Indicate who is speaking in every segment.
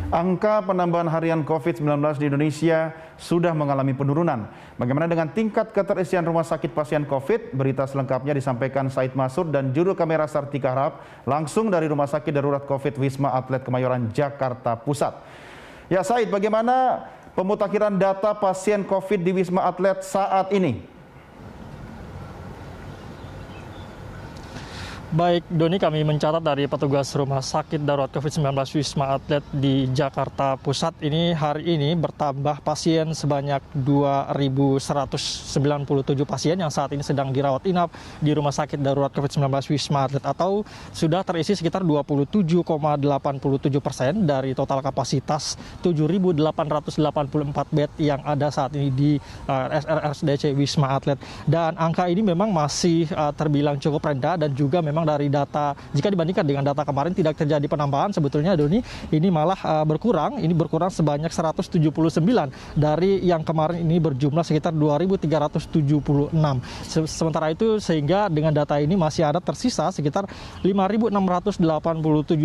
Speaker 1: Angka penambahan harian COVID-19 di Indonesia sudah mengalami penurunan. Bagaimana dengan tingkat keterisian rumah sakit pasien COVID? Berita selengkapnya disampaikan Said Masud dan juru kamera Sartika Harap langsung dari Rumah Sakit Darurat COVID Wisma Atlet Kemayoran, Jakarta Pusat. Ya Said, bagaimana pemutakhiran data pasien COVID di Wisma Atlet saat ini?
Speaker 2: Baik, Doni, kami mencatat dari petugas Rumah Sakit Darurat COVID-19 Wisma Atlet di Jakarta Pusat ini hari ini bertambah pasien sebanyak 2.197 pasien yang saat ini sedang dirawat inap di Rumah Sakit Darurat COVID-19 Wisma Atlet atau sudah terisi sekitar 27,87% dari total kapasitas 7.884 bed yang ada saat ini di RSDC Wisma Atlet. Dan angka ini memang masih terbilang cukup rendah dan juga memang dari data, jika dibandingkan dengan data kemarin tidak terjadi penambahan sebetulnya Doni, ini malah berkurang sebanyak 179 dari yang kemarin ini berjumlah sekitar 2.376. Sementara itu sehingga dengan data ini masih ada tersisa sekitar 5.687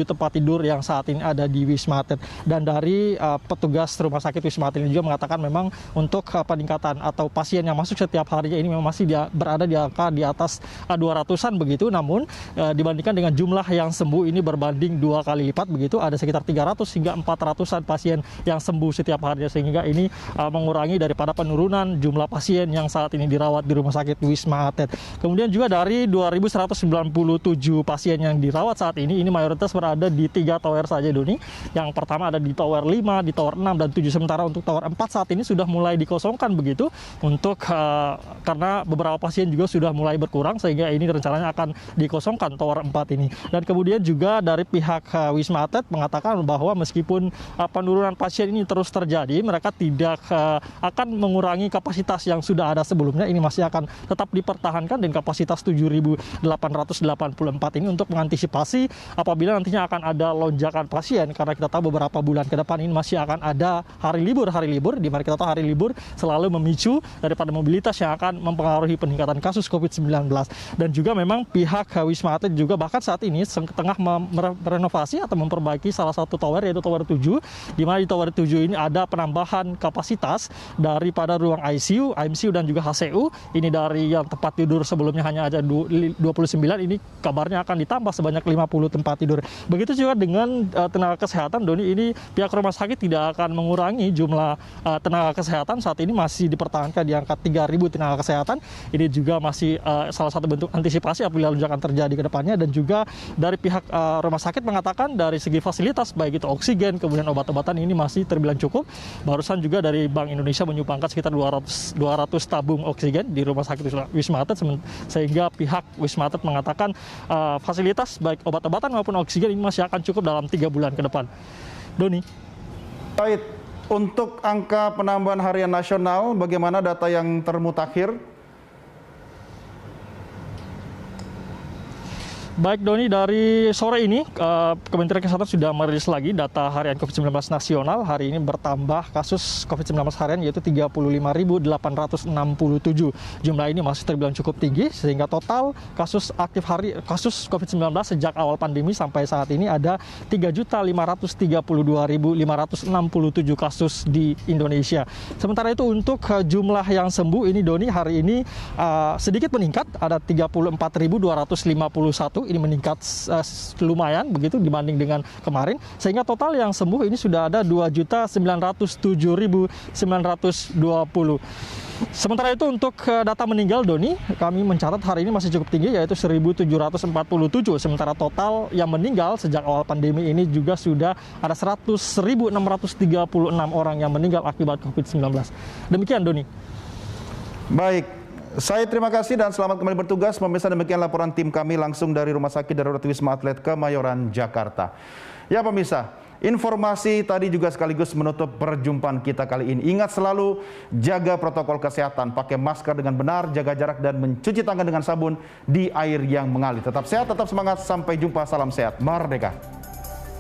Speaker 2: tempat tidur yang saat ini ada di Wisma Atlet. Dan dari petugas Rumah Sakit Wisma Atlet ini juga mengatakan memang untuk peningkatan atau pasien yang masuk setiap harinya ini memang masih berada di angka di atas 200-an begitu, namun dibandingkan dengan jumlah yang sembuh ini berbanding 2 kali lipat begitu, ada sekitar 300 hingga 400-an pasien yang sembuh setiap harinya, sehingga ini mengurangi daripada penurunan jumlah pasien yang saat ini dirawat di Rumah Sakit Wisma Atlet. Kemudian juga dari 2.197 pasien yang dirawat saat ini mayoritas berada di 3 tower saja Doni. Yang pertama ada di tower 5, di tower 6 dan 7, sementara untuk tower 4 saat ini sudah mulai dikosongkan begitu untuk karena beberapa pasien juga sudah mulai berkurang sehingga ini rencananya akan dikosongkan tower 4 ini. Dan kemudian juga dari pihak Wisma Atlet mengatakan bahwa meskipun penurunan pasien ini terus terjadi, mereka tidak akan mengurangi kapasitas yang sudah ada sebelumnya. Ini masih akan tetap dipertahankan dengan kapasitas 7.884 ini untuk mengantisipasi apabila nantinya akan ada lonjakan pasien, karena kita tahu beberapa bulan ke depan ini masih akan ada hari libur di mana kita tahu hari libur selalu memicu daripada mobilitas yang akan mempengaruhi peningkatan kasus COVID-19. Dan juga memang pihak Wisma Atlet juga bahkan saat ini tengah merenovasi atau memperbaiki salah satu tower, yaitu tower 7, di mana di tower 7 ini ada penambahan kapasitas daripada ruang ICU, IMCU dan juga HCU. Ini dari yang tempat tidur sebelumnya hanya ada 29, ini kabarnya akan ditambah sebanyak 50 tempat tidur. Begitu juga dengan tenaga kesehatan Doni, ini pihak rumah sakit tidak akan mengurangi jumlah tenaga kesehatan, saat ini masih dipertahankan di angka 3.000 tenaga kesehatan. Ini juga masih salah satu bentuk antisipasi apabila lonjakan terjadi ke depannya. Dan juga dari pihak rumah sakit mengatakan dari segi fasilitas baik itu oksigen kemudian obat-obatan ini masih terbilang cukup. Barusan juga dari Bank Indonesia menyumbangkan sekitar 200 tabung oksigen di Rumah Sakit Wisma Atlet, sehingga pihak Wisma Atlet mengatakan fasilitas baik obat-obatan maupun oksigen ini masih akan cukup dalam 3 bulan ke depan. Doni.
Speaker 1: Baik, untuk angka penambahan harian nasional, bagaimana data yang termutakhir?
Speaker 2: Baik Doni, dari sore ini Kementerian Kesehatan sudah merilis lagi data harian COVID-19 nasional. Hari ini bertambah kasus COVID-19 harian yaitu 35.867. Jumlah ini masih terbilang cukup tinggi sehingga total kasus kasus COVID-19 sejak awal pandemi sampai saat ini ada 3.532.567 kasus di Indonesia. Sementara itu untuk jumlah yang sembuh ini Doni hari ini sedikit meningkat, ada 34.251. Ini meningkat lumayan begitu dibanding dengan kemarin, sehingga total yang sembuh ini sudah ada 2.907.920. Sementara itu untuk data meninggal Doni, kami mencatat hari ini masih cukup tinggi yaitu 1.747. Sementara total yang meninggal sejak awal pandemi ini juga sudah ada 1.636 orang yang meninggal akibat COVID-19. Demikian Doni.
Speaker 1: Baik, saya terima kasih dan selamat kembali bertugas. Pemirsa, demikian laporan tim kami langsung dari Rumah Sakit Darurat Wisma Atlet Kemayoran, Jakarta. Ya pemirsa, informasi tadi juga sekaligus menutup perjumpaan kita kali ini. Ingat selalu jaga protokol kesehatan, pakai masker dengan benar, jaga jarak dan mencuci tangan dengan sabun di air yang mengalir. Tetap sehat, tetap semangat, sampai jumpa, salam sehat, merdeka.